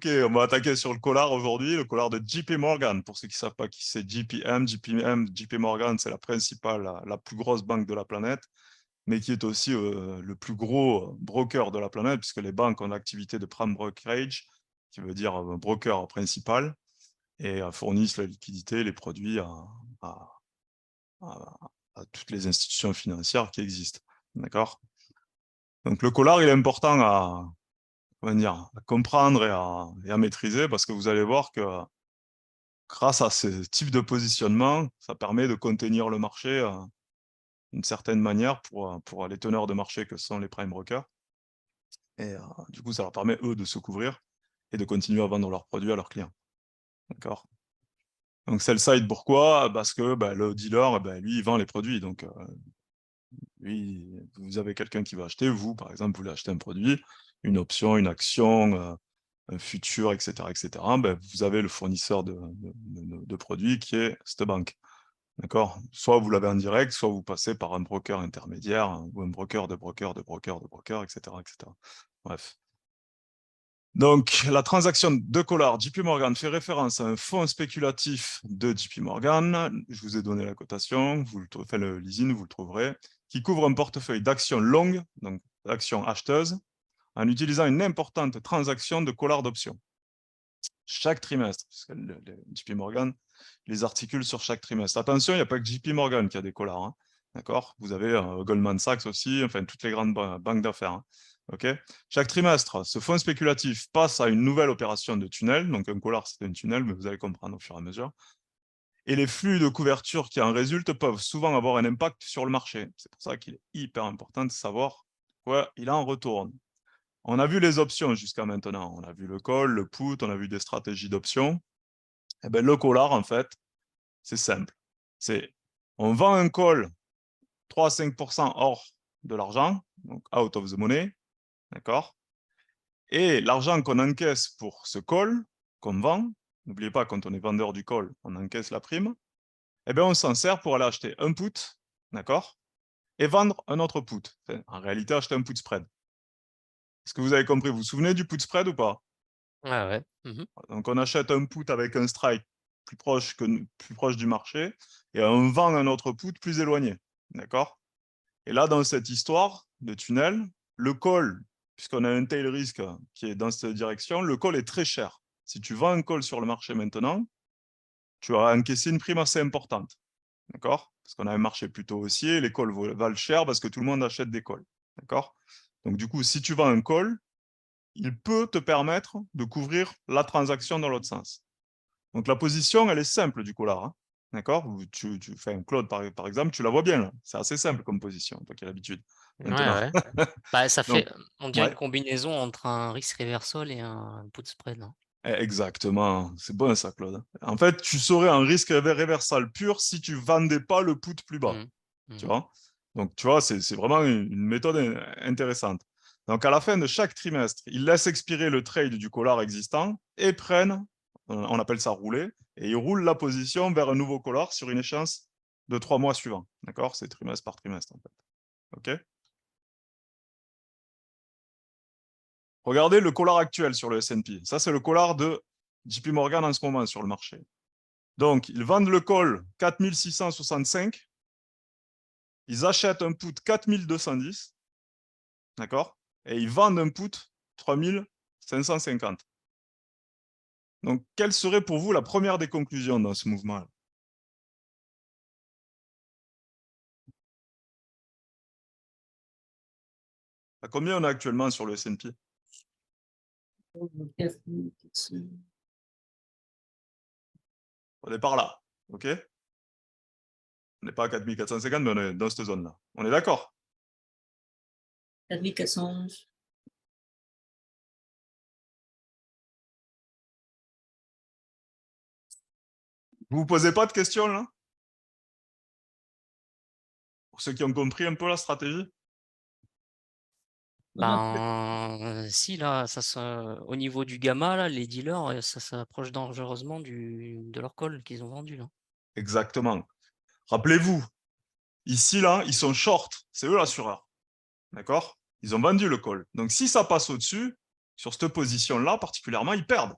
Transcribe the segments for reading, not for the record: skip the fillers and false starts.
Ok, on va attaquer sur le collar aujourd'hui, le collar de JP Morgan. Pour ceux qui ne savent pas qui c'est JP Morgan, c'est la principale, la plus grosse banque de la planète, mais qui est aussi le plus gros broker de la planète, puisque les banques ont l'activité de prime brokerage, qui veut dire broker principal, et fournissent la liquidité, les produits à toutes les institutions financières qui existent. D'accord? Donc le collar, il est important comment dire, à comprendre et à maîtriser, parce que vous allez voir que grâce à ce type de positionnement, ça permet de contenir le marché d'une certaine manière pour les teneurs de marché que sont les prime brokers. Et du coup, ça leur permet, eux, de se couvrir et de continuer à vendre leurs produits à leurs clients. D'accord? Donc, sell side, pourquoi? Parce que le dealer, lui, il vend les produits. Donc, lui, vous avez quelqu'un qui va acheter, vous, par exemple, vous voulez acheter un produit, une option, une action, un futur, etc., etc., vous avez le fournisseur de produits qui est cette banque. D'accord? Soit vous l'avez en direct, soit vous passez par un broker intermédiaire, ou un broker de broker de broker de broker, etc., etc. Bref. Donc, la transaction de Collard, JP Morgan fait référence à un fonds spéculatif de JP Morgan. Je vous ai donné la cotation, enfin le leasing, vous le trouverez, qui couvre un portefeuille d'actions longues, donc d'actions acheteuses, en utilisant une importante transaction de Collard d'options. Chaque trimestre, parce que JP Morgan les articule sur chaque trimestre. Attention, il n'y a pas que JP Morgan qui a des collards. Hein. D'accord? Vous avez Goldman Sachs aussi, enfin toutes les grandes banques d'affaires. Hein. Okay. Chaque trimestre, ce fonds spéculatif passe à une nouvelle opération de tunnel. Donc un collard, c'est un tunnel, mais vous allez comprendre au fur et à mesure. Et les flux de couverture qui en résultent peuvent souvent avoir un impact sur le marché. C'est pour ça qu'il est hyper important de savoir quoi il en retourne. On a vu les options jusqu'à maintenant. On a vu le call, le put, on a vu des stratégies d'options. Eh ben, le collard, en fait, c'est simple. On vend un call 3 à 5% hors de l'argent, donc out of the money, d'accord? Et l'argent qu'on encaisse pour ce call, qu'on vend, n'oubliez pas, quand on est vendeur du call, on encaisse la prime, eh bien, on s'en sert pour aller acheter un put, d'accord? Et vendre un autre put. Enfin, en réalité, acheter un put spread. Est-ce que vous avez compris? Vous vous souvenez du put spread ou pas? Ouais, ouais. Donc, on achète un put avec un strike plus proche du marché et on vend un autre put plus éloigné. D'accord? Et là, dans cette histoire de tunnel, le call, puisqu'on a un tail risk qui est dans cette direction, le call est très cher. Si tu vends un call sur le marché maintenant, tu vas encaisser une prime assez importante. D'accord? Parce qu'on a un marché plutôt haussier, les calls valent cher parce que tout le monde achète des calls. D'accord? Donc, du coup, si tu vends un call, il peut te permettre de couvrir la transaction dans l'autre sens. Donc la position, elle est simple du coup là. Hein. D'accord? Tu fais un Claude par exemple, tu la vois bien là. C'est assez simple comme position, toi qui as l'habitude Ouais, maintenant. ouais. Bah, ça Donc, fait, on dirait une ouais, combinaison entre un risk reversal et un put spread. Hein. exactement. C'est bon ça, Claude. En fait, tu serais en risque réversal pur si tu vendais pas le put plus bas. Mhm. Tu Mhm. vois? Donc, tu vois, c'est vraiment une méthode intéressante. Donc, à la fin de chaque trimestre, ils laissent expirer le trade du collar existant et prennent, on appelle ça rouler, et ils roulent la position vers un nouveau collar sur une échéance de 3 mois suivants. D'accord? C'est trimestre par trimestre, en fait. OK? Regardez le collar actuel sur le S&P. Ça, c'est le collar de JP Morgan en ce moment sur le marché. Donc, ils vendent le call 4665, ils achètent un put 4210, d'accord? Et ils vendent un put 3550. Donc, quelle serait pour vous la première des conclusions dans ce mouvement-là? À combien on est actuellement sur le S&P? On est par là, ok? On n'est pas à 4450, mais on est dans cette zone-là. On est d'accord? 4411. Vous ne vous posez pas de questions, là? Pour ceux qui ont compris un peu la stratégie? Ben, si là, au niveau du gamma, là, les dealers, ça s'approche dangereusement de leur call qu'ils ont vendu. Là. Exactement. Rappelez-vous, ici, là, ils sont short. C'est eux l'assureur. D'accord? Ils ont vendu le call. Donc, si ça passe au-dessus, sur cette position-là, particulièrement, ils perdent.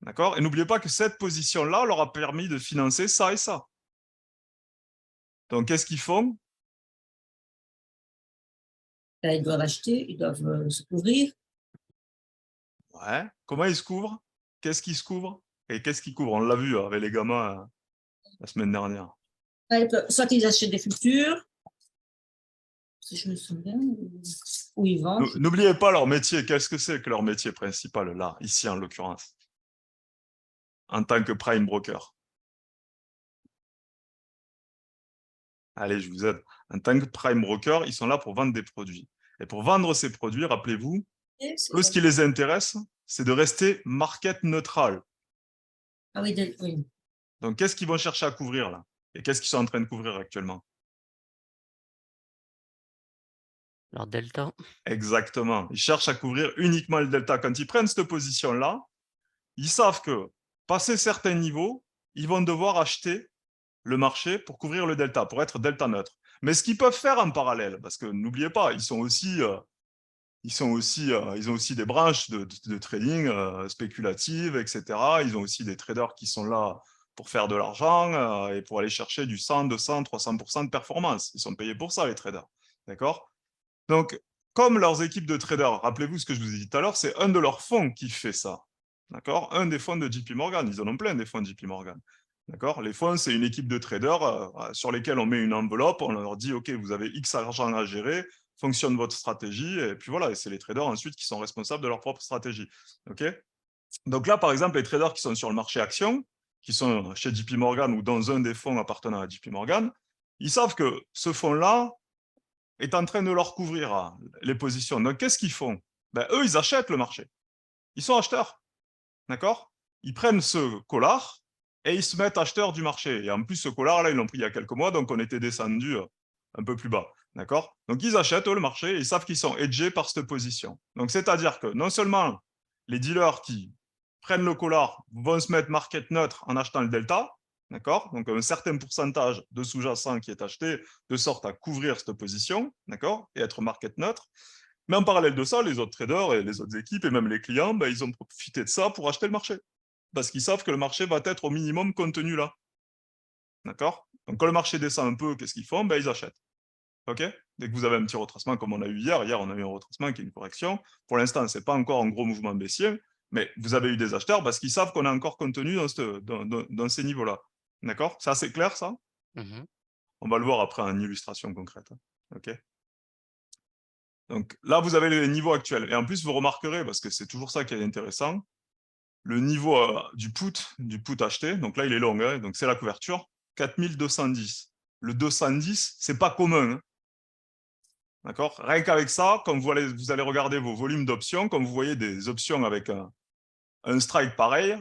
D'accord? Et n'oubliez pas que cette position-là leur a permis de financer ça et ça. Donc, qu'est-ce qu'ils font? Là, ils doivent acheter, ils doivent se couvrir. Ouais. Comment ils se couvrent? Qu'est-ce qu'ils se couvrent? Et qu'est-ce qu'ils couvrent? On l'a vu avec les gamins la semaine dernière. Soit ils achètent des futurs, si je me souviens, ou ils vendent. N'oubliez pas leur métier. Qu'est-ce que c'est que leur métier principal, là, ici en l'occurrence, en tant que prime broker? Allez, je vous aide. En tant que prime broker, ils sont là pour vendre des produits. Et pour vendre ces produits, rappelez-vous, eux, ce qui les intéresse, c'est de rester market neutral. Ah oui, oui. Donc, qu'est-ce qu'ils vont chercher à couvrir là? Et qu'est-ce qu'ils sont en train de couvrir actuellement? leur delta. Exactement. Ils cherchent à couvrir uniquement le delta. Quand ils prennent cette position-là, ils savent que, passé certains niveaux, ils vont devoir acheter le marché pour couvrir le delta, pour être delta neutre. Mais ce qu'ils peuvent faire en parallèle, parce que n'oubliez pas, ils ont aussi des branches de trading spéculatives, etc. Ils ont aussi des traders qui sont là pour faire de l'argent et pour aller chercher du 100, 200, 300% de performance. Ils sont payés pour ça, les traders. D'accord? Donc, comme leurs équipes de traders, rappelez-vous ce que je vous ai dit tout à l'heure, c'est un de leurs fonds qui fait ça. D'accord? Un des fonds de JP Morgan. Ils en ont plein des fonds de JP Morgan. D'accord? Les fonds, c'est une équipe de traders sur lesquels on met une enveloppe, on leur dit, OK, vous avez X argent à gérer, fonctionne votre stratégie, et puis voilà, et c'est les traders ensuite qui sont responsables de leur propre stratégie. OK? Donc là, par exemple, les traders qui sont sur le marché action, qui sont chez JP Morgan ou dans un des fonds appartenant à JP Morgan, ils savent que ce fonds-là est en train de leur couvrir les positions. Donc, qu'est-ce qu'ils font? Ben, eux, ils achètent le marché. Ils sont acheteurs. D'accord? Ils prennent ce collar et ils se mettent acheteurs du marché. Et en plus, ce collar-là, ils l'ont pris il y a quelques mois, donc on était descendu un peu plus bas. D'accord? Donc, ils achètent eux, le marché et ils savent qu'ils sont hedgés par cette position. Donc, c'est-à-dire que non seulement les dealers qui prennent le collar vont se mettre market neutre en achetant le delta, d'accord? Donc, un certain pourcentage de sous-jacent qui est acheté de sorte à couvrir cette position, d'accord? Et être market neutre. Mais en parallèle de ça, les autres traders et les autres équipes et même les clients, ben, ils ont profité de ça pour acheter le marché. Parce qu'ils savent que le marché va être au minimum contenu là. D'accord? Donc quand le marché descend un peu, qu'est-ce qu'ils font? Ben, ils achètent. OK? Dès que vous avez un petit retracement comme on a eu hier, on a eu un retracement qui est une correction. Pour l'instant, ce n'est pas encore un gros mouvement baissier, mais vous avez eu des acheteurs parce qu'ils savent qu'on est encore contenu dans ces niveaux-là. D'accord? C'est assez clair, ça? On va le voir après en illustration concrète. OK? Donc là, vous avez les niveaux actuels. Et en plus, vous remarquerez, parce que c'est toujours ça qui est intéressant, le niveau du put acheté, donc là, il est long, hein, donc c'est la couverture, 4210. Le 210, c'est pas commun. Hein. D'accord? Rien qu'avec ça, quand vous allez regarder vos volumes d'options, comme vous voyez des options avec un strike pareil,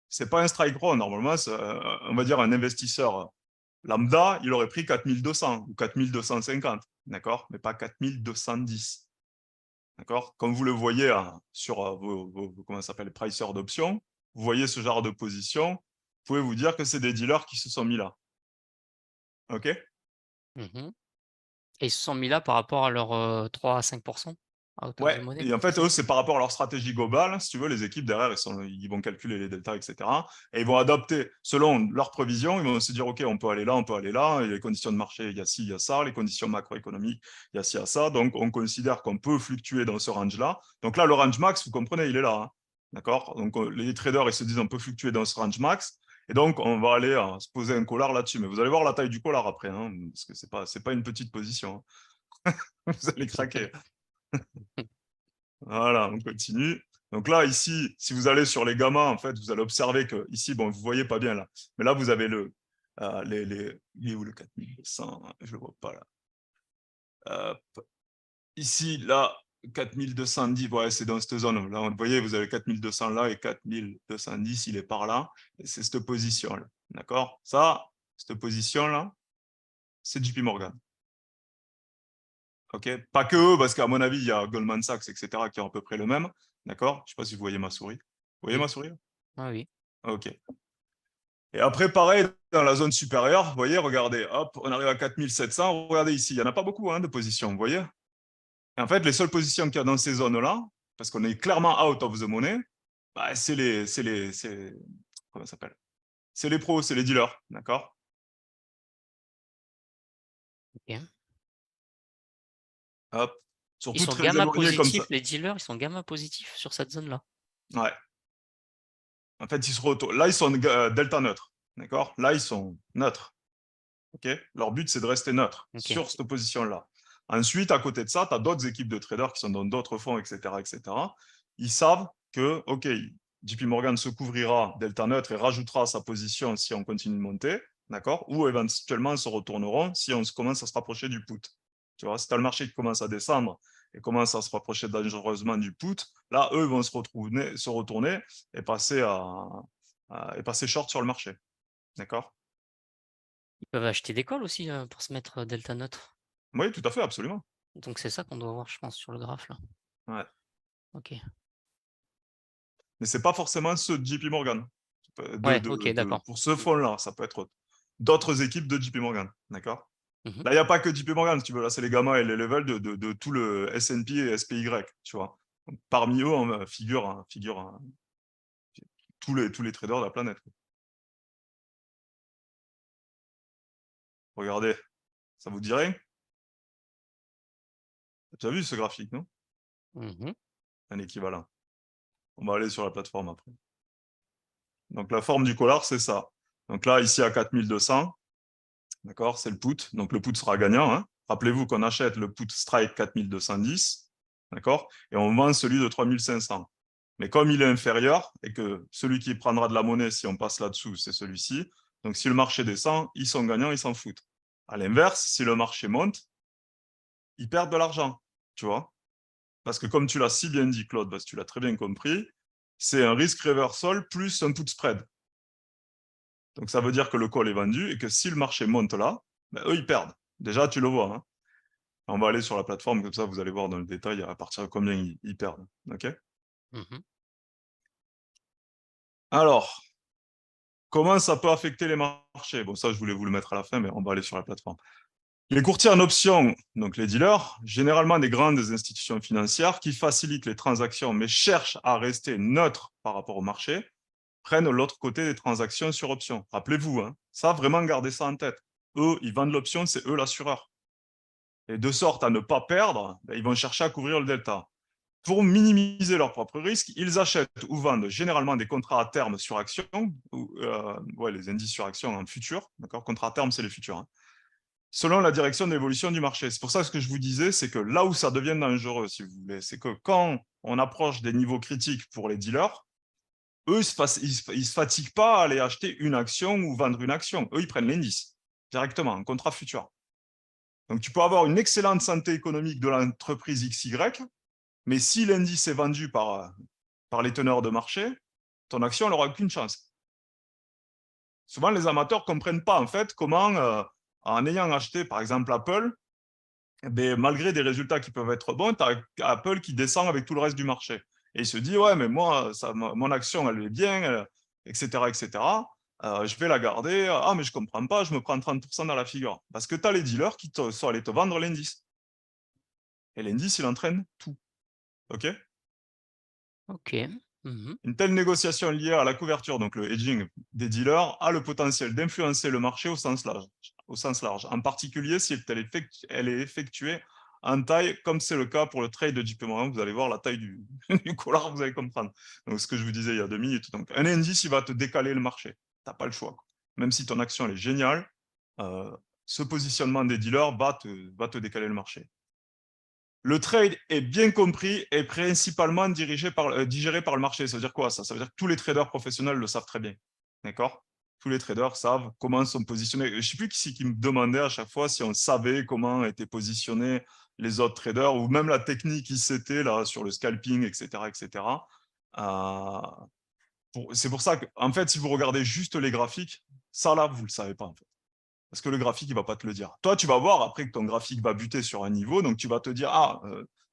c'est pas un strike rond. Normalement, on va dire un investisseur lambda, il aurait pris 4200 ou 4250, d'accord? Mais pas 4210. D'accord? Comme vous le voyez sur comment ça s'appelle, pricers d'options, vous voyez ce genre de position, vous pouvez vous dire que c'est des dealers qui se sont mis là. OK? Et ils se sont mis là par rapport à leur 3 à 5% à hauteur Ouais, de monnaie, et en fait, c'est eux, ça? c'est par rapport à leur stratégie globale. Si tu veux, les équipes derrière, ils vont calculer les deltas, etc. Et ils vont adapter selon leurs prévisions. Ils vont se dire, OK, on peut aller là, et les conditions de marché, il y a ci, il y a ça, les conditions macroéconomiques, il y a ci, il y a ça. Donc, on considère qu'on peut fluctuer dans ce range-là. Donc là, le range max, vous comprenez, il est là. Hein. D'accord? Donc, les traders, ils se disent, on peut fluctuer dans ce range max. Et donc, on va aller se poser un collar là-dessus. Mais vous allez voir la taille du collar après, hein, parce que c'est pas une petite position. Hein. Vous allez craquer. Voilà, on continue. Donc là, ici, si vous allez sur les gammas, en fait, vous allez observer que ici, bon, vous ne voyez pas bien là, mais là, vous avez il est où le 4200? Je ne le vois pas là. Ici, là, 4210, ouais, c'est dans cette zone. Là, vous voyez, vous avez 4200 là et 4210, il est par là. C'est cette position-là. D'accord? Ça, cette position-là, c'est JP Morgan. OK? Pas que eux, parce qu'à mon avis, il y a Goldman Sachs, etc., qui ont à peu près le même. D'accord? Je ne sais pas si vous voyez ma souris. Vous voyez Oui. ma souris? Ah oui. OK. Et après, pareil, dans la zone supérieure, vous voyez, regardez, hop, on arrive à 4700. Regardez ici, il n'y en a pas beaucoup hein, de positions, vous voyez? Et en fait, les seules positions qu'il y a dans ces zones-là, parce qu'on est clairement out of the money, bah, comment ça s'appelle? C'est les pros, c'est les dealers, d'accord? Ok. Hop. Ils Surtout sont très gamma éloignés comme ça. positifs, les dealers, ils sont gamma positifs sur cette zone-là. Ouais. En fait, ils se retournent. Là, ils sont delta neutre, d'accord? Là, ils sont neutres. Ok, leur but, c'est de rester neutre Ok. sur cette position-là. Ensuite, à côté de ça, tu as d'autres équipes de traders qui sont dans d'autres fonds, etc., etc. Ils savent que, OK, JP Morgan se couvrira delta neutre et rajoutera sa position si on continue de monter, d'accord? Ou éventuellement, ils se retourneront si on commence à se rapprocher du put. Tu vois, si tu as le marché qui commence à descendre et commence à se rapprocher dangereusement du put, là, eux vont se retourner et passer short sur le marché. D'accord? Ils peuvent acheter des calls aussi pour se mettre delta neutre. Oui, tout à fait, absolument. Donc c'est ça qu'on doit voir, je pense, sur le graphe là. Ouais. Ok. Mais ce n'est pas forcément ceux de JP Morgan. Ouais, ok, d'accord. Pour ce fonds-là, ça peut être d'autres équipes de JP Morgan. D'accord? Mhm. Là, il n'y a pas que JP Morgan, si tu veux. Là, c'est les gamma et les levels de tout le S&P et SPY. Tu vois. Donc, parmi eux, on figure tous les traders de la planète. Regardez, ça vous dit rien? Tu as vu ce graphique, non? Mhm. Un équivalent. On va aller sur la plateforme après. Donc, la forme du collar, c'est ça. Donc là, ici, à 4200, d'accord, c'est le put. Donc, le put sera gagnant. Hein. Rappelez-vous qu'on achète le put strike 4210, d'accord, et on vend celui de 3500. Mais comme il est inférieur et que celui qui prendra de la monnaie, si on passe là-dessous, c'est celui-ci, donc si le marché descend, ils sont gagnants, ils s'en foutent. À l'inverse, si le marché monte, ils perdent de l'argent, tu vois. Parce que comme tu l'as si bien dit, Claude, parce que tu l'as très bien compris, c'est un risk reversal plus un put spread. Donc ça veut dire que le call est vendu et que si le marché monte là, ben, eux, ils perdent. Déjà, tu le vois. Hein. On va aller sur la plateforme, comme ça, vous allez voir dans le détail à partir de combien ils perdent. Okay, Mhm. alors, comment ça peut affecter les marchés? Bon, ça, je voulais vous le mettre à la fin, mais on va aller sur la plateforme. Les courtiers en options, donc les dealers, généralement des grandes institutions financières qui facilitent les transactions mais cherchent à rester neutres par rapport au marché, prennent l'autre côté des transactions sur options. Rappelez-vous, hein, ça, vraiment gardez ça en tête. Eux, ils vendent l'option, c'est eux l'assureur. Et de sorte à ne pas perdre, ben, ils vont chercher à couvrir le delta. Pour minimiser leurs propres risques, ils achètent ou vendent généralement des contrats à terme sur action, ou les indices sur action en futur. D'accord, contrats à terme, c'est les futurs. Hein, selon la direction de l'évolution du marché. C'est pour ça que ce que je vous disais, c'est que là où ça devient dangereux, si vous voulez, c'est que quand on approche des niveaux critiques pour les dealers, eux, ils ne se fatiguent pas à aller acheter une action ou vendre une action. Eux, ils prennent l'indice directement, un contrat futur. Donc, tu peux avoir une excellente santé économique de l'entreprise XY, mais si l'indice est vendu par les teneurs de marché, ton action n'aura aucune chance. Souvent, les amateurs ne comprennent pas en fait comment, en ayant acheté par exemple Apple, ben, malgré des résultats qui peuvent être bons, tu as Apple qui descend avec tout le reste du marché. Et il se dit, ouais, mais moi, mon action, elle est bien, etc., etc. Je vais la garder. Ah, mais je ne comprends pas, je me prends 30% dans la figure. Parce que tu as les dealers qui sont allés te vendre l'indice. Et l'indice, il entraîne tout. OK? Ok. Mhm. Une telle négociation liée à la couverture, donc le hedging des dealers, a le potentiel d'influencer le marché au sens large, en particulier si elle est effectuée en taille, comme c'est le cas pour le trade de JP Morgan. Vous allez voir la taille du, du collar, vous allez comprendre. Donc, ce que je vous disais il y a 2 minutes. Donc, un indice, il va te décaler le marché. Tu n'as pas le choix. Même si ton action elle est géniale, ce positionnement des dealers va te décaler le marché. Le trade est bien compris et principalement digéré par le marché. Ça veut dire quoi ça? Ça veut dire que tous les traders professionnels le savent très bien. D'accord? Tous les traders savent comment sont positionnés. Je ne sais plus qui me demandait à chaque fois si on savait comment étaient positionnés les autres traders ou même la technique qui c'était là sur le scalping, etc. etc. C'est pour ça que, en fait, si vous regardez juste les graphiques, ça là, vous ne le savez pas en fait. Parce que le graphique, il ne va pas te le dire. Toi, tu vas voir après que ton graphique va buter sur un niveau, donc tu vas te dire,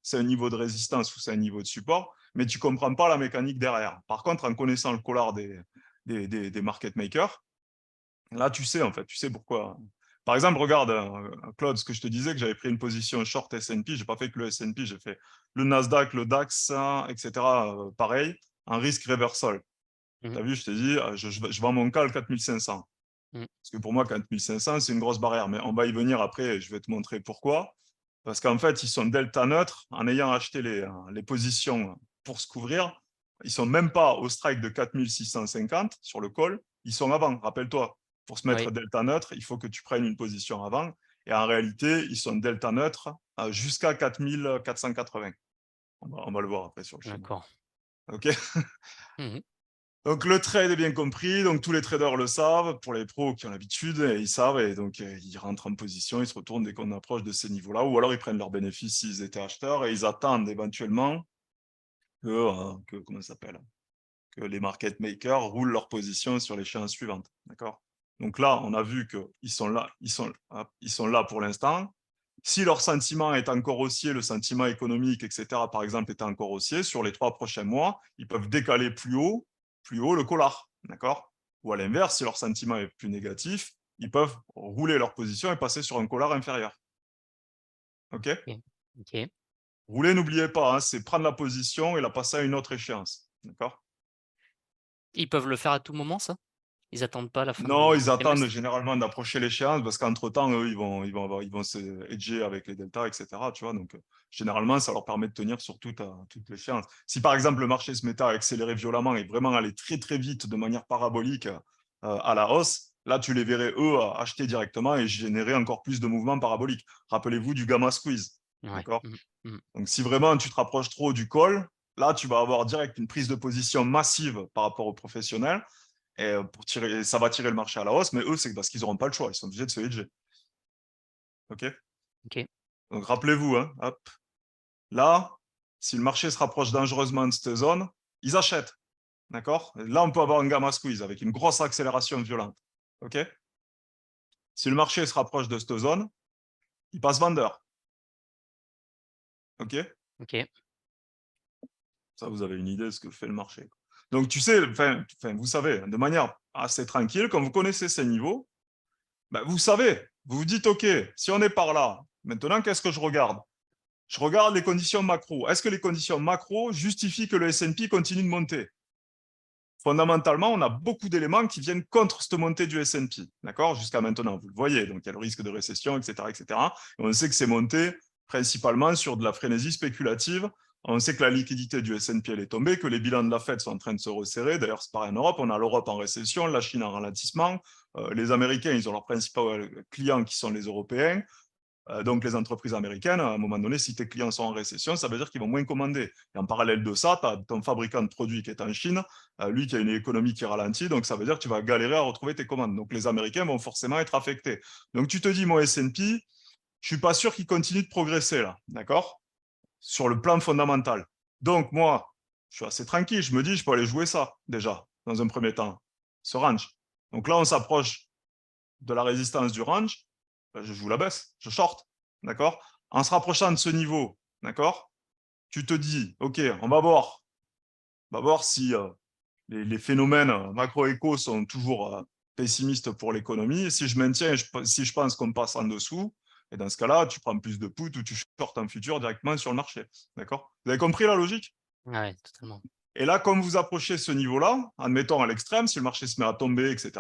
c'est un niveau de résistance ou c'est un niveau de support, mais tu ne comprends pas la mécanique derrière. Par contre, en connaissant le collar des market makers, là, tu sais, en fait, tu sais pourquoi. Par exemple, regarde, Claude, ce que je te disais, que j'avais pris une position short S&P, je n'ai pas fait que le S&P, j'ai fait le Nasdaq, le DAX, etc. Pareil, un risque reversal. Mhm. Tu as vu, je t'ai dit, je vends mon call 4500. Mhm. Parce que pour moi, 4500, c'est une grosse barrière. Mais on va y venir après et je vais te montrer pourquoi. Parce qu'en fait, ils sont delta neutre en ayant acheté les positions pour se couvrir. Ils ne sont même pas au strike de 4650 sur le call. Ils sont avant, rappelle-toi. Pour se mettre Oui, delta neutre, il faut que tu prennes une position avant. Et en réalité, ils sont delta neutre jusqu'à 4480. On va le voir après sur le schéma. d'accord. OK. Mhm. Donc le trade est bien compris, donc tous les traders le savent, pour les pros qui ont l'habitude, ils savent, et donc ils rentrent en position, ils se retournent dès qu'on approche de ces niveaux-là, ou alors ils prennent leurs bénéfices s'ils étaient acheteurs, et ils attendent éventuellement comment ça s'appelle, que les market makers roulent leur position sur l'échéance suivante. D'accord. Donc là, on a vu qu'ils sont là, ils sont là pour l'instant. Si leur sentiment est encore haussier, le sentiment économique, etc., par exemple, est encore haussier, sur les 3 prochains mois, ils peuvent décaler plus haut le collar. D'accord. Ou à l'inverse, si leur sentiment est plus négatif, ils peuvent rouler leur position et passer sur un collar inférieur. OK. Ok. Ok. Rouler, n'oubliez pas, hein, c'est prendre la position et la passer à une autre échéance. D'accord. Ils peuvent le faire à tout moment, ça? Ils attendent pas la fin Non, du ils attendent trimestre? généralement d'approcher l'échéance parce qu'entre-temps, eux, ils vont se hedger avec les deltas, etc. Tu vois, donc, généralement, ça leur permet de tenir sur toute l'échéance. Si par exemple, le marché se mettait à accélérer violemment et vraiment aller très, très vite de manière parabolique à la hausse, là, tu les verrais, eux, acheter directement et générer encore plus de mouvements paraboliques. Rappelez-vous du gamma squeeze. Ouais. D'accord. Mhm. Mhm. Donc, si vraiment tu te rapproches trop du call, là, tu vas avoir direct une prise de position massive par rapport aux professionnels et ça va tirer le marché à la hausse, mais eux, c'est parce qu'ils n'auront pas le choix, ils sont obligés de se hedger. OK. Ok. Donc rappelez-vous, hein, hop, là, si le marché se rapproche dangereusement de cette zone, ils achètent. D'accord. Là, on peut avoir un gamma squeeze avec une grosse accélération violente. OK. Si le marché se rapproche de cette zone, il passe vendeur. OK. Ok. Ça, vous avez une idée de ce que fait le marché. Donc, tu sais, vous savez, de manière assez tranquille, quand vous connaissez ces niveaux, ben, vous savez, vous vous dites, OK, si on est par là, maintenant, qu'est-ce que je regarde? Je regarde les conditions macro. Est-ce que les conditions macro justifient que le S&P continue de monter? Fondamentalement, on a beaucoup d'éléments qui viennent contre cette montée du S&P, d'accord, jusqu'à maintenant, vous le voyez. Donc, il y a le risque de récession, etc., etc. Et on sait que c'est monté principalement sur de la frénésie spéculative. On sait que la liquidité du S&P, elle est tombée, que les bilans de la Fed sont en train de se resserrer. D'ailleurs, c'est pareil en Europe. On a l'Europe en récession, la Chine en ralentissement. Les Américains, ils ont leurs principaux clients qui sont les Européens. Donc, les entreprises américaines, à un moment donné, si tes clients sont en récession, ça veut dire qu'ils vont moins commander. Et en parallèle de ça, tu as ton fabricant de produits qui est en Chine, lui qui a une économie qui ralentit, donc ça veut dire que tu vas galérer à retrouver tes commandes. Donc, les Américains vont forcément être affectés. Donc, tu te dis, mon S&P, je ne suis pas sûr qu'il continue de progresser là, d'accord, sur le plan fondamental. Donc, moi, je suis assez tranquille. Je me dis, je peux aller jouer ça déjà, dans un premier temps, ce range. Donc là, on s'approche de la résistance du range, je joue la baisse, je short, d'accord. En se rapprochant de ce niveau, d'accord, tu te dis, OK, on va voir si les phénomènes macro-éco sont toujours pessimistes pour l'économie. Et si je maintiens, si je pense qu'on passe en dessous, et dans ce cas-là, tu prends plus de put ou tu shorts en futur directement sur le marché, d'accord. Vous avez compris la logique? Ouais, totalement. Et là, comme vous approchez ce niveau-là, admettons à l'extrême, si le marché se met à tomber, etc.,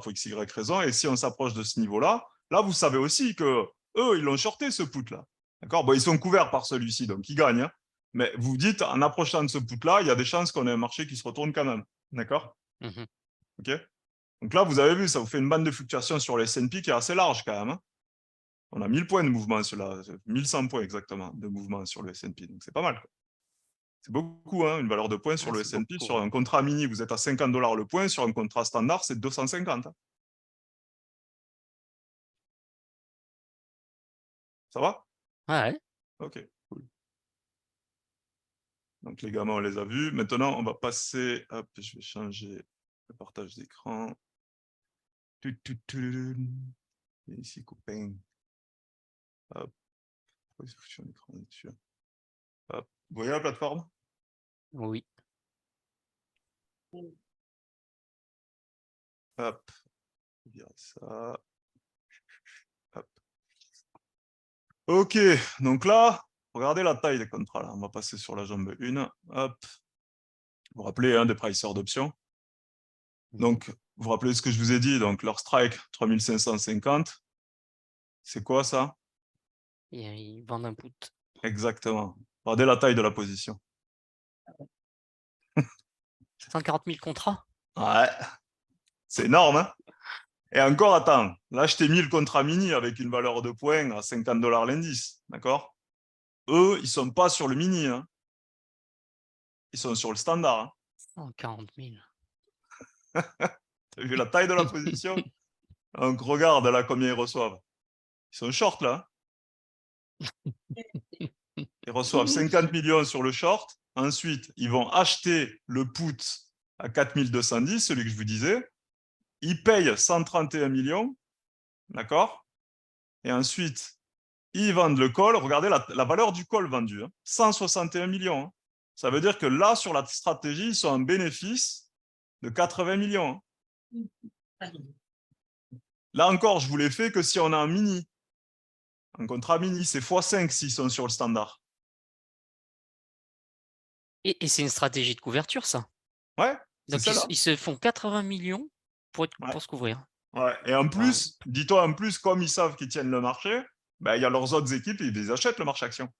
pour x, y raison, et si on s'approche de ce niveau-là, là, vous savez aussi que eux, ils l'ont shorté, ce put-là. D'accord. Bon, ils sont couverts par celui-ci, donc ils gagnent. Hein. Mais vous dites, en approchant de ce put-là, il y a des chances qu'on ait un marché qui se retourne quand même. D'accord. Mhm. OK. Donc là, vous avez vu, ça vous fait une bande de fluctuation sur le S&P qui est assez large quand même. Hein. On a 1000 points de mouvement sur la... 1100 points exactement de mouvement sur le S&P, donc c'est pas mal. Quoi. C'est beaucoup, hein, une valeur de points sur Ouais, le c'est S&P. beaucoup. Sur un contrat mini, vous êtes à 50 $ le point. Sur un contrat standard, c'est 250. Hein. Ça va? Ouais. OK, cool. Donc les gamins, on les a vus. Maintenant, on va passer... Hop, je vais changer le partage d'écran. Et ici, copain. Hop, pourquoi il se fout sur l'écran là-dessus? Hop, vous voyez la plateforme? Oui. Hop, virer ça. Hop. Ok, donc là, regardez la taille des contrats. Là. On va passer sur la jambe 1. Hop. Vous vous rappelez des pricers d'options. Donc, vous vous rappelez ce que je vous ai dit. Donc, leur strike, 3550. C'est quoi ça? Ils vendent un put. Exactement. Regardez la taille de la position. 140 000 contrats? Ouais, c'est énorme. Hein, et encore, attends, là, je t'ai mis le contrat mini avec une valeur de points à 50 $ l'indice. D'accord? Eux, ils ne sont pas sur le mini. Hein. Ils sont sur le standard. Hein. 140 000. Tu as vu la taille de la position? Donc, regarde là combien ils reçoivent. Ils sont short là. Ils reçoivent 50 millions sur le short. Ensuite, ils vont acheter le put à 4210, celui que je vous disais. Ils payent 131 millions. D'accord? Et ensuite, ils vendent le call. Regardez la valeur du call vendu. 161 millions. Hein. Ça veut dire que là, sur la stratégie, ils sont en bénéfice de 80 millions. Hein. Là encore, je vous l'ai fait que si on a un mini. Un contrat mini, c'est x5 s'ils sont sur le standard. Et c'est une stratégie de couverture, ça? Ouais, c'est Donc, celle-là. ils se font 80 millions pour Ouais. se couvrir. Ouais. Et en plus, dis-toi, en plus, comme ils savent qu'ils tiennent le marché, ben, il y a leurs autres équipes, ils les achètent le marché action.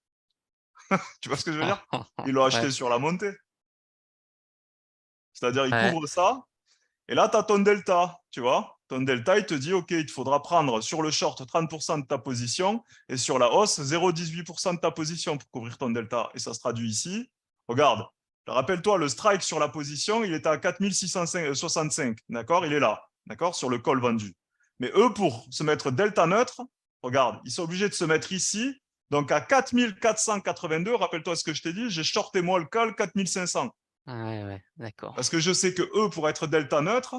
Tu vois ce que je veux dire? Ils l'ont acheté Ouais. sur la montée. C'est-à-dire, ils Ouais. couvrent ça. Et là, tu as ton delta, tu vois. Ton delta, il te dit, OK, il te faudra prendre sur le short 30% de ta position et sur la hausse 0,18% de ta position pour couvrir ton delta. Et ça se traduit ici. Regarde, rappelle-toi, le strike sur la position, il était à 4665. D'accord? Il est là. D'accord? Sur le call vendu. Mais eux, pour se mettre delta neutre, regarde, ils sont obligés de se mettre ici. Donc à 4482, rappelle-toi ce que je t'ai dit, j'ai shorté moi le call 4500. Ouais, d'accord. Parce que je sais que eux, pour être delta neutre,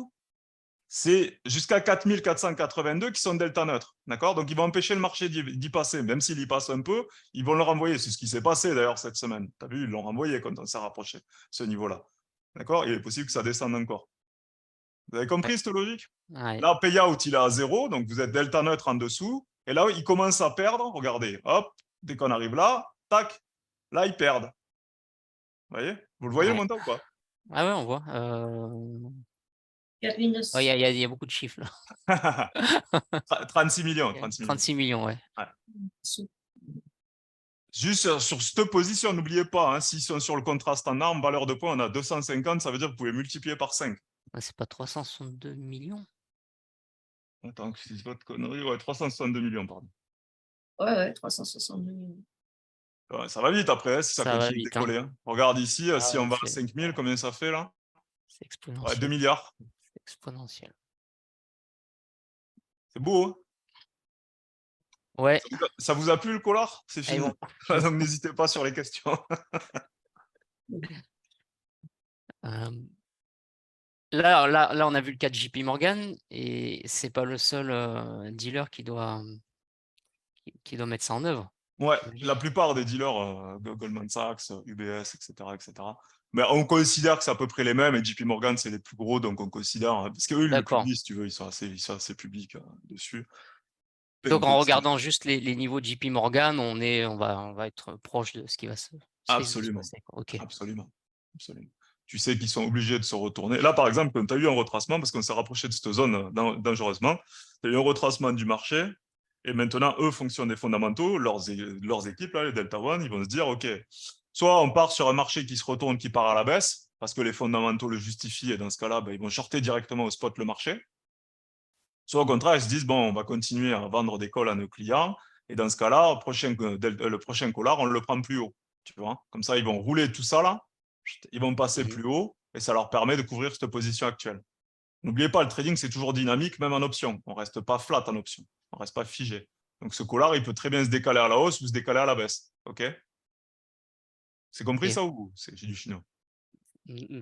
c'est jusqu'à 4482 qui sont delta neutre. D'accord? Donc, ils vont empêcher le marché d'y passer. Même s'il y passe un peu, ils vont le renvoyer. C'est ce qui s'est passé d'ailleurs cette semaine. Tu as vu, ils l'ont renvoyé quand on s'est rapproché ce niveau-là. D'accord? Il est possible que ça descende encore. Vous avez compris cette logique? Ouais. Là, payout, il est à 0. Donc, vous êtes delta neutre en dessous. Et là, il commence à perdre. Regardez, hop, dès qu'on arrive là, tac, là, ils perdent. Vous voyez? Vous le voyez le Ouais. montant ou pas? Ah ouais, on voit. Ouais, il y a beaucoup de chiffres là. 36 millions. 36 millions, ouais. Ouais. Juste sur cette position, n'oubliez pas, hein, s'ils sont sur le contrat standard, en valeur de points, on a 250, ça veut dire que vous pouvez multiplier par 5. C'est pas 362 millions? Attends, si je dis pas de conneries, ouais, 362 millions, pardon. Ouais, 362 millions. Ouais, ça va vite après, hein, si ça Ça va continue de vite, hein. décoller. Hein. Regarde ici, Ah si ouais, on va à 5000, combien ça fait là? c'est Ouais, exponentiel. 2 milliards. C'est exponentiel. C'est beau, hein? Ouais. Ça vous a plu le collard? C'est Et fini. bon. Donc n'hésitez pas sur les questions. Là, on a vu le cas de JP Morgan et c'est pas le seul dealer qui doit mettre ça en œuvre. Ouais, j'imagine. la plupart des dealers, Goldman Sachs, UBS, etc., etc. Mais on considère que c'est à peu près les mêmes et JP Morgan, c'est les plus gros, donc on considère, parce qu'eux, ils le D'accord. publient, si tu veux, ils sont assez publics dessus. Donc en regardant juste les niveaux de JP Morgan, on va être proche de ce qui va se Absolument. passer. Ok. Absolument. Absolument. Tu sais qu'ils sont obligés de se retourner. Là, par exemple, quand tu as eu un retracement, parce qu'on s'est rapproché de cette zone dangereusement, tu as eu un retracement du marché, et maintenant, eux, fonction des fondamentaux, leurs équipes, là, les Delta One, ils vont se dire, OK, soit on part sur un marché qui se retourne, qui part à la baisse, parce que les fondamentaux le justifient, et dans ce cas-là, ben, ils vont shorter directement au spot le marché. Soit au contraire, ils se disent, bon, on va continuer à vendre des calls à nos clients, et dans ce cas-là, le prochain collar, on le prend plus haut. Tu vois? Comme ça, ils vont rouler tout ça là, ils vont passer plus haut, et ça leur permet de couvrir cette position actuelle. N'oubliez pas, le trading, c'est toujours dynamique, même en option. On ne reste pas flat en option. On ne reste pas figé. Donc, ce collar, il peut très bien se décaler à la hausse ou se décaler à la baisse. OK? C'est compris Ok. ça ou j'ai du chinois?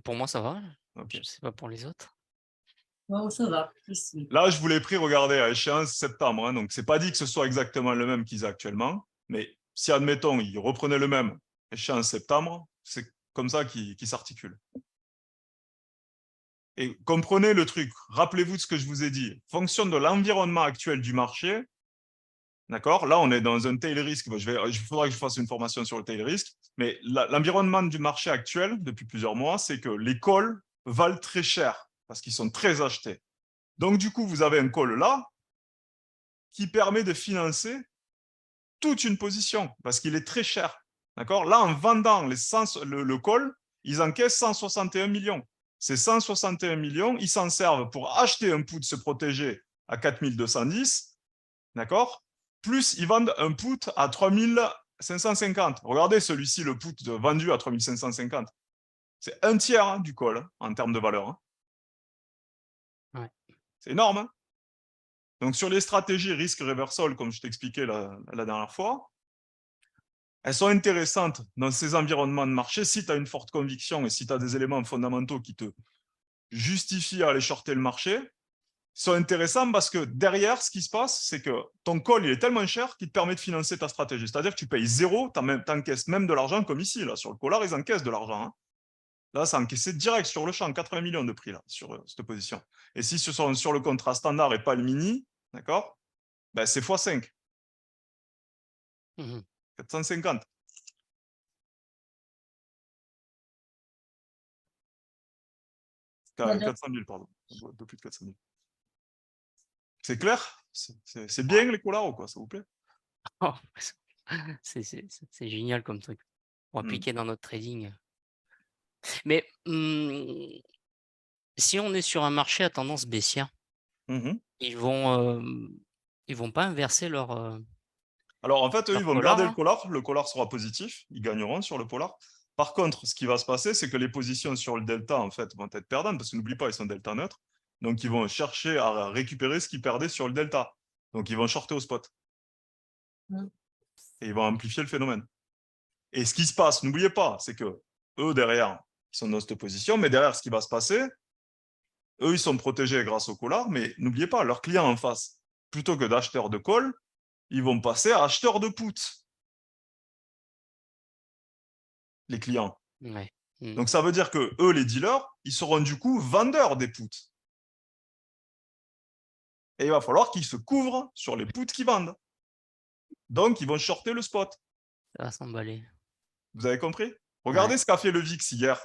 Pour moi, ça va. OK. Je sais pas pour les autres. Bon, ça va. Ici. Là, je vous l'ai pris, regardez, à échéance septembre. Hein, donc, ce n'est pas dit que ce soit exactement le même qu'ils ont actuellement. Mais si, admettons, ils reprenaient le même échéance septembre, c'est comme ça qu'ils s'articulent. Et comprenez le truc. Rappelez-vous de ce que je vous ai dit. Fonction de l'environnement actuel du marché, D'accord? Là, on est dans un tail risk. Il faudra que je fasse une formation sur le tail risk. Mais l'environnement du marché actuel, depuis plusieurs mois, c'est que les calls valent très cher parce qu'ils sont très achetés. Donc, du coup, vous avez un call là qui permet de financer toute une position parce qu'il est très cher. D'accord? Là, en vendant le call, ils encaissent 161 millions. Ces 161 millions, ils s'en servent pour acheter un put se protéger à 4210. D'accord? Plus ils vendent un put à 3550. Regardez celui-ci, le put vendu à 3550. C'est un tiers hein, du call hein, en termes de valeur. Hein. Ouais. C'est énorme. Hein. Donc, sur les stratégies risque reversal, comme je t'expliquais la dernière fois, elles sont intéressantes dans ces environnements de marché si tu as une forte conviction et si tu as des éléments fondamentaux qui te justifient à aller shorter le marché. Sont intéressants parce que derrière, ce qui se passe, c'est que ton call il est tellement cher qu'il te permet de financer ta stratégie. C'est-à-dire que tu payes zéro, tu encaisses même de l'argent comme ici. Là, sur le collar, ils encaissent de l'argent. Hein. Là, c'est encaissé direct sur le champ, 80 millions de prix là, sur cette position. Et si ce sont sur le contrat standard et pas le mini, d'accord, ben, c'est x5. 450. Voilà. 400 000, pardon. Un peu plus de 400 000. C'est clair? C'est bien les collars ou quoi, s'il vous plaît? Oh, c'est génial comme truc pour appliquer dans notre trading. Mais si on est sur un marché à tendance baissière, ils vont pas inverser leur Alors, en fait, eux, ils vont polar, garder là? le collar sera positif, ils gagneront sur le polar. Par contre, ce qui va se passer, c'est que les positions sur le delta, en fait, vont être perdantes, parce que n'oublie pas, ils sont delta neutre. Donc, ils vont chercher à récupérer ce qu'ils perdaient sur le delta. Donc, ils vont shorter au spot. Et ils vont amplifier le phénomène. Et ce qui se passe, n'oubliez pas, c'est que eux, derrière, ils sont dans cette position, mais derrière, ce qui va se passer, eux, ils sont protégés grâce au collar, mais n'oubliez pas, leurs clients en face, plutôt que d'acheteurs de call, ils vont passer à acheteurs de put. Les clients. Ouais. Donc, ça veut dire que eux, les dealers, ils seront du coup vendeurs des puts. Et il va falloir qu'ils se couvrent sur les puts qu'ils vendent. Donc, ils vont shorter le spot. Ça va s'emballer. Vous avez compris? Regardez Ouais. ce qu'a fait le VIX hier.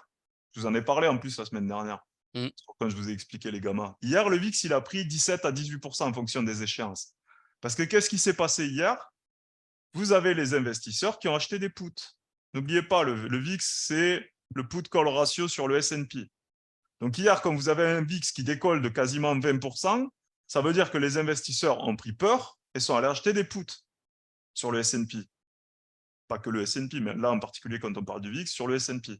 Je vous en ai parlé en plus la semaine dernière. Mm. Quand je vous ai expliqué les gammas. Hier, le VIX, il a pris 17 à 18% en fonction des échéances. Parce que qu'est-ce qui s'est passé hier? Vous avez les investisseurs qui ont acheté des puts. N'oubliez pas, le VIX, c'est le put-call ratio sur le S&P. Donc hier, quand vous avez un VIX qui décolle de quasiment 20%, ça veut dire que les investisseurs ont pris peur et sont allés acheter des puts sur le S&P. Pas que le S&P, mais là en particulier quand on parle du VIX, sur le S&P.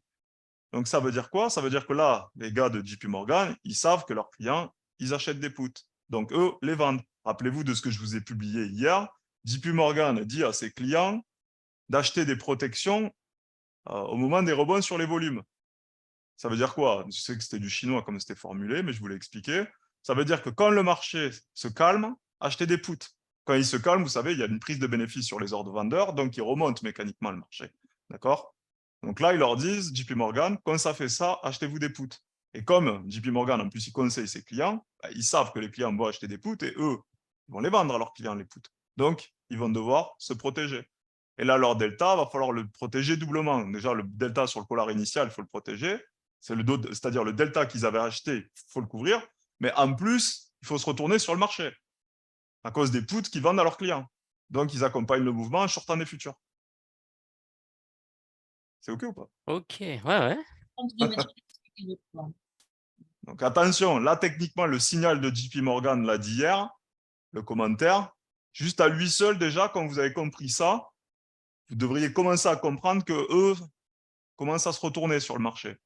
Donc ça veut dire quoi? Ça veut dire que là, les gars de JP Morgan, ils savent que leurs clients, ils achètent des puts. Donc eux, les vendent. Rappelez-vous de ce que je vous ai publié hier. JP Morgan dit à ses clients d'acheter des protections au moment des rebonds sur les volumes. Ça veut dire quoi? Je sais que c'était du chinois comme c'était formulé, mais je vous l'ai expliqué. Ça veut dire que quand le marché se calme, achetez des puts. Quand il se calme, vous savez, il y a une prise de bénéfice sur les ordres vendeurs, donc il remonte mécaniquement le marché. D'accord? Donc là, ils leur disent, JP Morgan, quand ça fait ça, achetez-vous des puts. Et comme JP Morgan, en plus, il conseille ses clients, bah, ils savent que les clients vont acheter des puts et eux, ils vont les vendre à leurs clients, les puts. Donc, ils vont devoir se protéger. Et là, leur delta, va falloir le protéger doublement. Déjà, le delta sur le collar initial, il faut le protéger. C'est-à-dire le delta qu'ils avaient acheté, il faut le couvrir. Mais en plus, il faut se retourner sur le marché à cause des puts qu'ils vendent à leurs clients. Donc, ils accompagnent le mouvement en shortant des futurs. C'est OK ou pas? Ok, ouais. Donc, attention, là, techniquement, le signal de JP Morgan, là, d'hier, le commentaire, juste à lui seul, déjà, quand vous avez compris ça, vous devriez commencer à comprendre que eux commencent à se retourner sur le marché.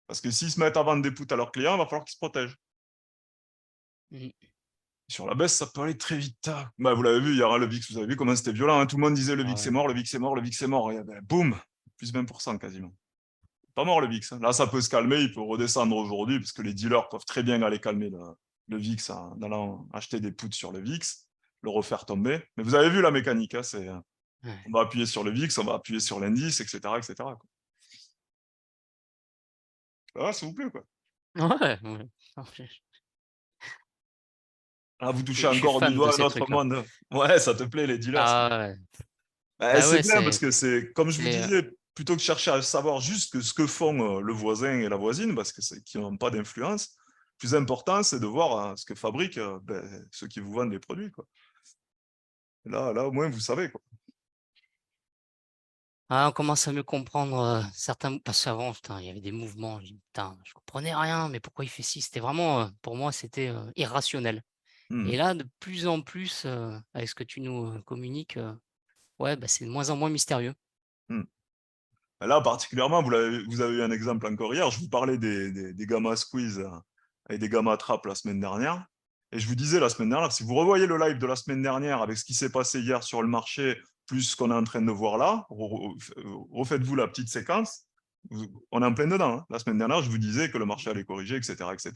Parce que s'ils se mettent à vendre des puts à leurs clients, il va falloir qu'ils se protègent. Sur la baisse, ça peut aller très vite. Bah, vous l'avez vu hier, hein, le VIX, vous avez vu comment c'était violent. Hein, tout le monde disait le VIX est mort, le VIX est mort, le VIX est mort. Et ben, boum, plus 20% quasiment. Pas mort le VIX. Hein. Là, ça peut se calmer, il peut redescendre aujourd'hui, parce que les dealers peuvent très bien aller calmer le VIX en allant acheter des puts sur le VIX, le refaire tomber. Mais vous avez vu la mécanique, hein, on va appuyer sur le VIX, on va appuyer sur l'indice, etc. etc. Quoi. Ah, s'il vous plaît, quoi. Ouais. Ah, vous touchez Je suis encore du fan de doigt un ces autre trucs-là. monde. Ouais, ça te plaît, les dealers. Ah ouais. Bah, Bah c'est ouais, bien parce c'est que c'est, comme je vous c'est, disais, plutôt que chercher à savoir juste ce que font le voisin et la voisine, parce que c'est qui n'ont pas d'influence, le plus important, c'est de voir ce que fabriquent ceux qui vous vendent les produits, quoi. Là, au moins, vous savez, quoi. ah, on commence à mieux comprendre certains. Parce qu'avant, putain, il y avait des mouvements. Je dis, putain, je comprenais rien, mais pourquoi il fait ci? C'était vraiment, pour moi, c'était irrationnel. Mhm. Et là, de plus en plus, avec ce que tu nous communiques, ouais, bah, c'est de moins en moins mystérieux. Mhm. Là, particulièrement, vous avez eu un exemple encore hier. Je vous parlais des gamma squeeze et des gamma trap la semaine dernière. Et je vous disais la semaine dernière, si vous revoyez le live de la semaine dernière avec ce qui s'est passé hier sur le marché, plus ce qu'on est en train de voir là, refaites-vous la petite séquence. On est en plein dedans, hein. La semaine dernière, je vous disais que le marché allait corriger, etc., etc.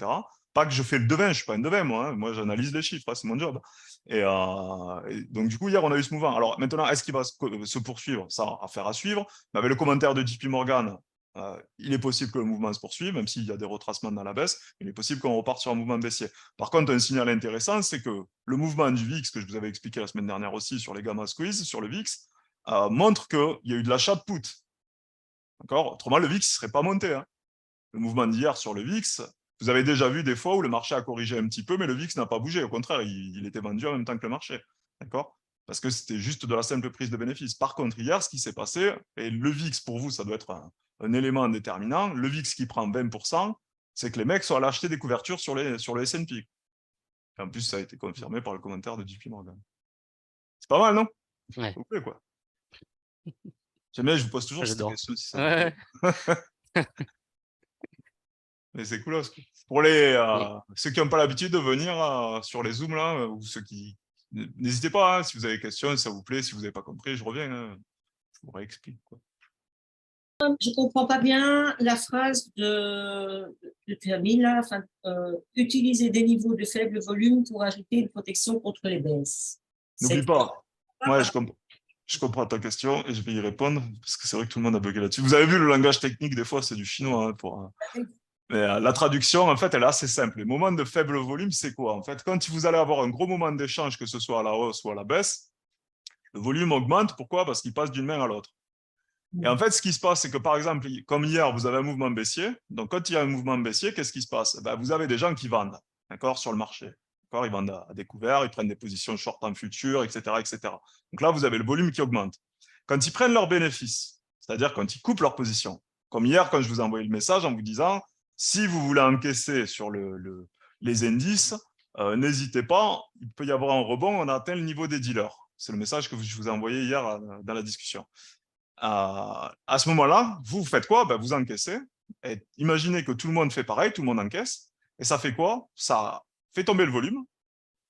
Pas que je fais le devin, je ne suis pas un devin, moi. Moi, j'analyse les chiffres, hein, c'est mon job. Et donc, du coup, hier, on a eu ce mouvement. Alors, maintenant, est-ce qu'il va se poursuivre? Ça, affaire à suivre. Mais avec le commentaire de JP Morgan, il est possible que le mouvement se poursuive, même s'il y a des retracements dans la baisse, il est possible qu'on reparte sur un mouvement baissier. Par contre, un signal intéressant, c'est que le mouvement du VIX, que je vous avais expliqué la semaine dernière aussi sur les gamma squeeze, sur le VIX, montre qu'il y a eu de l'achat de put. Autrement, le VIX ne serait pas monté, hein. Le mouvement d'hier sur le VIX, vous avez déjà vu des fois où le marché a corrigé un petit peu, mais le VIX n'a pas bougé. Au contraire, il était vendu en même temps que le marché. D'accord? Parce que c'était juste de la simple prise de bénéfice. Par contre, hier, ce qui s'est passé, et le VIX pour vous, ça doit être un élément déterminant, le VIX qui prend 20%, c'est que les mecs sont allés acheter des couvertures sur le S&P. Et en plus, ça a été confirmé par le commentaire de JP Morgan. C'est pas mal, non? Ça Ouais, vous plaît, quoi. J'aime bien, je vous pose toujours cette j'adore. question si ça vous plaît. Ouais, Mais c'est cool. Pour les, oui. ceux qui n'ont pas l'habitude de venir sur les Zooms, là, ou ceux qui. N'hésitez pas, hein, si vous avez des questions, si ça vous plaît, si vous n'avez pas compris, je reviens, hein, je vous réexplique, quoi. Je ne comprends pas bien la phrase de Fermi, là, enfin, utiliser des niveaux de faible volume pour ajouter une protection contre les baisses. N'oublie C'est pas, ouais, je comprends ta question et je vais y répondre, parce que c'est vrai que tout le monde a bugué là-dessus. Vous avez vu le langage technique, des fois, c'est du chinois, hein, mais la traduction, en fait, elle est assez simple. Les moments de faible volume, c'est quoi? En fait, quand vous allez avoir un gros moment d'échange, que ce soit à la hausse ou à la baisse, le volume augmente. Pourquoi? Parce qu'il passe d'une main à l'autre. Et en fait, ce qui se passe, c'est que par exemple, comme hier, vous avez un mouvement baissier. Donc, quand il y a un mouvement baissier, qu'est-ce qui se passe? Ben, vous avez des gens qui vendent, d'accord, sur le marché. D'accord, ils vendent à découvert, ils prennent des positions short en futur, etc., etc. Donc là, vous avez le volume qui augmente. Quand ils prennent leurs bénéfices, c'est-à-dire quand ils coupent leur position, comme hier, quand je vous ai envoyé le message en vous disant, si vous voulez encaisser sur les indices, n'hésitez pas, il peut y avoir un rebond, on a atteint le niveau des dealers. C'est le message que je vous ai envoyé hier dans la discussion. À ce moment-là, vous faites quoi? Ben, vous encaissez. Et imaginez que tout le monde fait pareil, tout le monde encaisse. Et ça fait quoi? Ça fait tomber le volume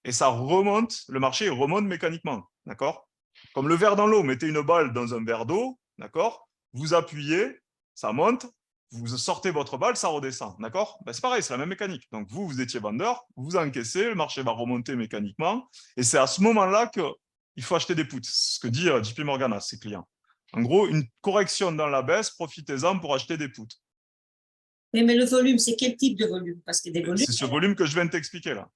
et ça remonte, le marché remonte mécaniquement. D'accord? Comme le verre dans l'eau, mettez une balle dans un verre d'eau, d'accord? Vous appuyez, ça monte, vous sortez votre balle, ça redescend. D'accord? Ben, c'est pareil, c'est la même mécanique. Donc vous étiez vendeur, vous encaissez, le marché va remonter mécaniquement. Et c'est à ce moment-là qu'il faut acheter des puts. Ce que dit JP Morgan à ses clients. En gros, une correction dans la baisse, profitez-en pour acheter des puts. Oui, mais le volume, c'est quel type de volume? Parce que des volumes. C'est ce volume que je viens de t'expliquer là.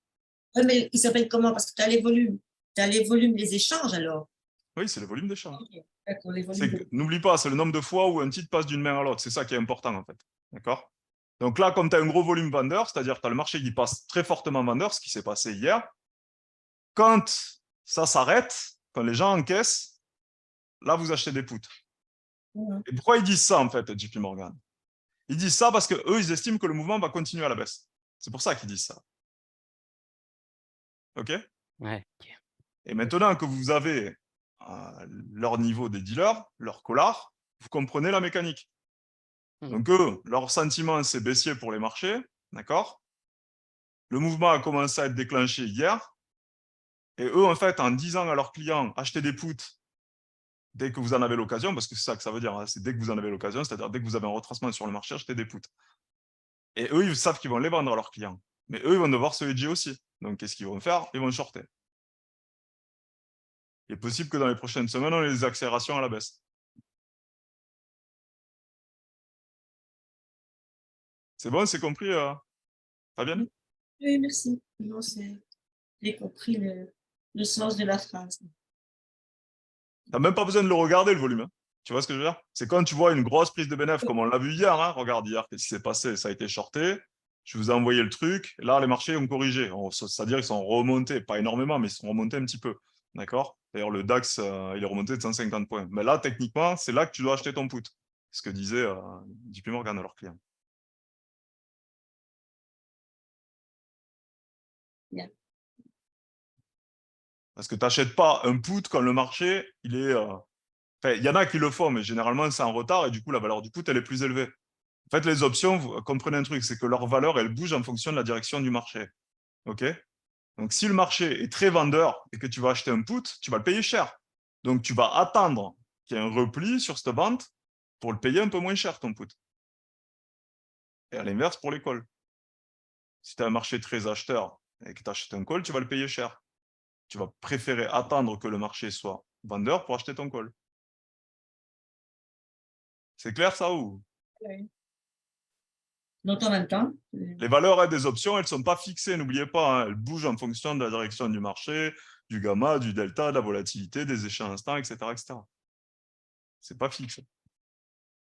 Oui, mais il s'appelle comment? Parce que tu as les volumes. Tu as les volumes des échanges alors. Oui, c'est le volume d'échange. Okay. D'accord, les volumes. N'oublie pas, c'est le nombre de fois où un titre passe d'une main à l'autre. C'est ça qui est important en fait. D'accord? Donc là, comme tu as un gros volume vendeur, c'est-à-dire que tu as le marché qui passe très fortement vendeur, ce qui s'est passé hier, quand ça s'arrête, quand les gens encaissent, là, vous achetez des puts. Et pourquoi ils disent ça en fait, JP Morgan? Ils disent ça parce qu'eux, ils estiment que le mouvement va continuer à la baisse. C'est pour ça qu'ils disent ça. OK? Ouais. Et maintenant que vous avez leur niveau des dealers, leur collard, vous comprenez la mécanique. Donc eux, leur sentiment, c'est baissier pour les marchés, d'accord? Le mouvement a commencé à être déclenché hier. Et eux, en fait, en disant à leurs clients, achetez des puts dès que vous en avez l'occasion, parce que c'est ça que ça veut dire, hein, c'est dès que vous en avez l'occasion, c'est-à-dire dès que vous avez un retracement sur le marché, achetez des puts. Et eux, ils savent qu'ils vont les vendre à leurs clients. Mais eux, ils vont devoir se hedger aussi. Donc, qu'est-ce qu'ils vont faire? Ils vont shorter. Il est possible que dans les prochaines semaines, on ait des accélérations à la baisse. C'est bon, c'est compris, Fabienne? Oui, merci. Non, c'est j'ai compris le sens de la phrase. T'as même pas besoin de le regarder, le volume. Hein. Tu vois ce que je veux dire? C'est quand tu vois une grosse prise de bénéfice, comme on l'a vu hier. Hein. Regarde, hier, qu'est-ce qui s'est passé? Ça a été shorté. Je vous ai envoyé le truc. Là, les marchés ont corrigé. C'est-à-dire qu'ils sont remontés, pas énormément, mais ils sont remontés un petit peu. D'accord? D'ailleurs, le DAX, il est remonté de 150 points. Mais là, techniquement, c'est là que tu dois acheter ton put. Ce que disait JP Morgan, leur client. Bien. Parce que tu n'achètes pas un put quand le marché, il est... Enfin, il y en a qui le font, mais généralement, c'est en retard et du coup, la valeur du put, elle est plus élevée. En fait, les options, vous comprenez un truc, c'est que leur valeur, elle bouge en fonction de la direction du marché. OK? Donc, si le marché est très vendeur et que tu vas acheter un put, tu vas le payer cher. Donc, tu vas attendre qu'il y ait un repli sur cette bande pour le payer un peu moins cher, ton put. Et à l'inverse, pour les calls. Si tu as un marché très acheteur et que tu achètes un call, tu vas le payer cher. Tu vas préférer attendre que le marché soit vendeur pour acheter ton call. C'est clair, ça, ou? Oui. Donc, en même temps, Les valeurs des options, elles ne sont pas fixées, n'oubliez pas. Hein, elles bougent en fonction de la direction du marché, du gamma, du delta, de la volatilité, des échéances instants, etc. etc. Ce n'est pas fixe.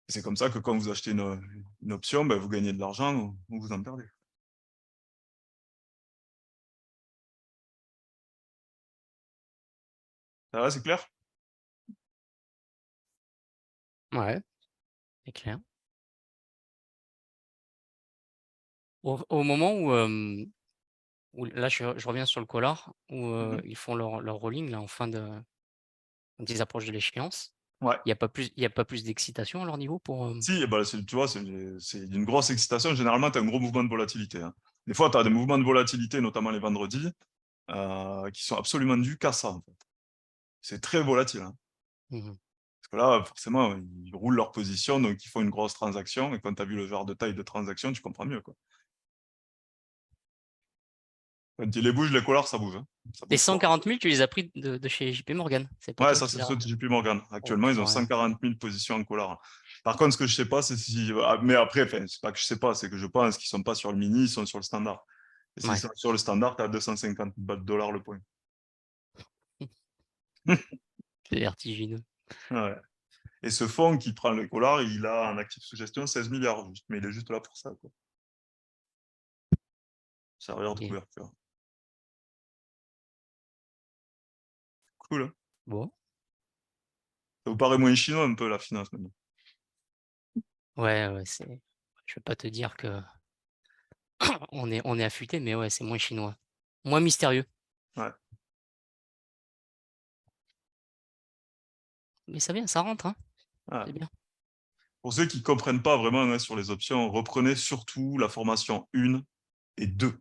C'est comme ça que quand vous achetez une option, ben, vous gagnez de l'argent ou vous en perdez. Ça va, c'est clair? Ouais, c'est clair. Au moment où là, je reviens sur le Collar, où ils font leur rolling là, quand ils approchent de l'échéance. Ouais. Il y a pas plus d'excitation à leur niveau pour. Si, eh ben, tu vois, c'est une grosse excitation. Généralement, tu as un gros mouvement de volatilité. Hein. Des fois, tu as des mouvements de volatilité, notamment les vendredis, qui sont absolument dus qu'à ça. En fait. C'est très volatile. Hein. Mmh. Parce que là, forcément, ils roulent leur position, donc ils font une grosse transaction. Et quand tu as vu le genre de taille de transaction, tu comprends mieux. Quoi. Quand ils les bougent, les collars, ça bouge. Hein. Ça Les bouge fort. 140 000, tu les as pris de chez JP Morgan. C'est pas Ouais, toi ça, qui c'est l'as. ceux de JP Morgan. Oh, Actuellement, ils ont purée. 140 000 positions en collars. Par contre, ce que je sais pas, c'est si. Mais après, c'est pas que je sais pas, c'est que je pense qu'ils sont pas sur le mini, ils sont sur le standard. Et s'ils Ouais. sont sur le standard, tu as 250 $ le point. C'est vertigineux. Ouais. Et ce fonds qui prend le collar, il a un actif sous gestion 16 milliards, juste, mais il est juste là pour ça. Quoi. Serveur de Ok. couverture. Cool. Hein. Bon. Ça vous paraît moins chinois un peu la finance maintenant. Ouais, c'est. Je vais pas te dire que on est affûté, mais ouais, c'est moins chinois, moins mystérieux. Ouais. Mais ça vient, ça rentre, hein. Ouais. C'est bien. Pour ceux qui ne comprennent pas vraiment hein, sur les options, reprenez surtout la formation 1 et 2.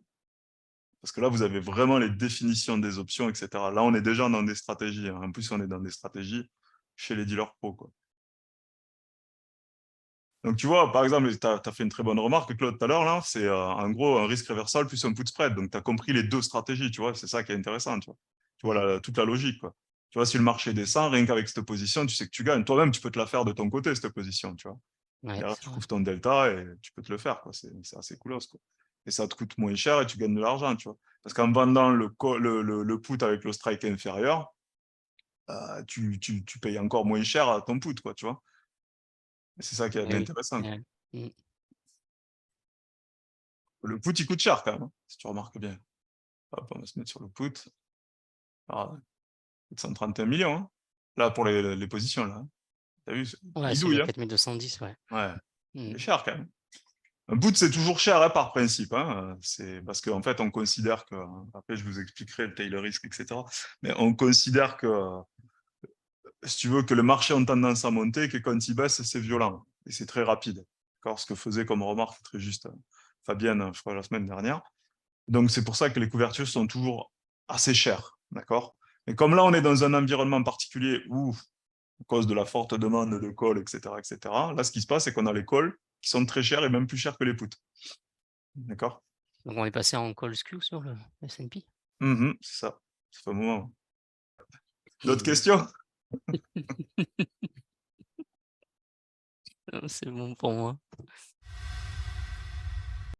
Parce que là, vous avez vraiment les définitions des options, etc. Là, on est déjà dans des stratégies. Hein. En plus, on est dans des stratégies chez les dealers pro. Quoi. Donc, tu vois, par exemple, tu as fait une très bonne remarque, Claude, tout à l'heure. C'est en gros un risque reversal plus un put spread. Donc, tu as compris les deux stratégies. Tu vois, c'est ça qui est intéressant. Tu vois toute la logique. Quoi. Tu vois, si le marché descend, rien qu'avec cette position, tu sais que tu gagnes. Toi-même, tu peux te la faire de ton côté, cette position. Tu vois. Ouais, Derrière, c'est tu vrai. couvres ton delta et tu peux te le faire. C'est assez coolos. Quoi. Et ça te coûte moins cher et tu gagnes de l'argent. Tu vois. Parce qu'en vendant le put avec le strike inférieur, tu payes encore moins cher à ton put. Quoi, tu vois. Et c'est ça qui est Eh oui. intéressant. Quoi. Mmh. Le put, il coûte cher quand même, hein, si tu remarques bien. Hop, on va se mettre sur le put. Alors, 131 millions. Hein. Là, pour les positions. Là. Hein. T'as vu, Ouais, celui bidouille. à Hein. 4210, ouais. Ouais, il Mmh. est cher quand même. Un put, c'est toujours cher hein, par principe. Hein. C'est parce qu'en fait, on considère que, après, je vous expliquerai le tail risk, etc. Mais on considère que, si tu veux, que le marché a tendance à monter, que quand il baisse, c'est violent et c'est très rapide. Ce que faisait comme remarque très juste Fabienne, je crois, la semaine dernière. Donc, c'est pour ça que les couvertures sont toujours assez chères. D'accord. Et comme là, on est dans un environnement particulier où, à cause de la forte demande de calls, etc., là, ce qui se passe, c'est qu'on a les calls qui sont très chers et même plus chers que les puts. D'accord. Donc on est passé en call skew sur le S&P? C'est ça. Ça fait un moment. D'autres Mmh. questions? C'est bon pour moi.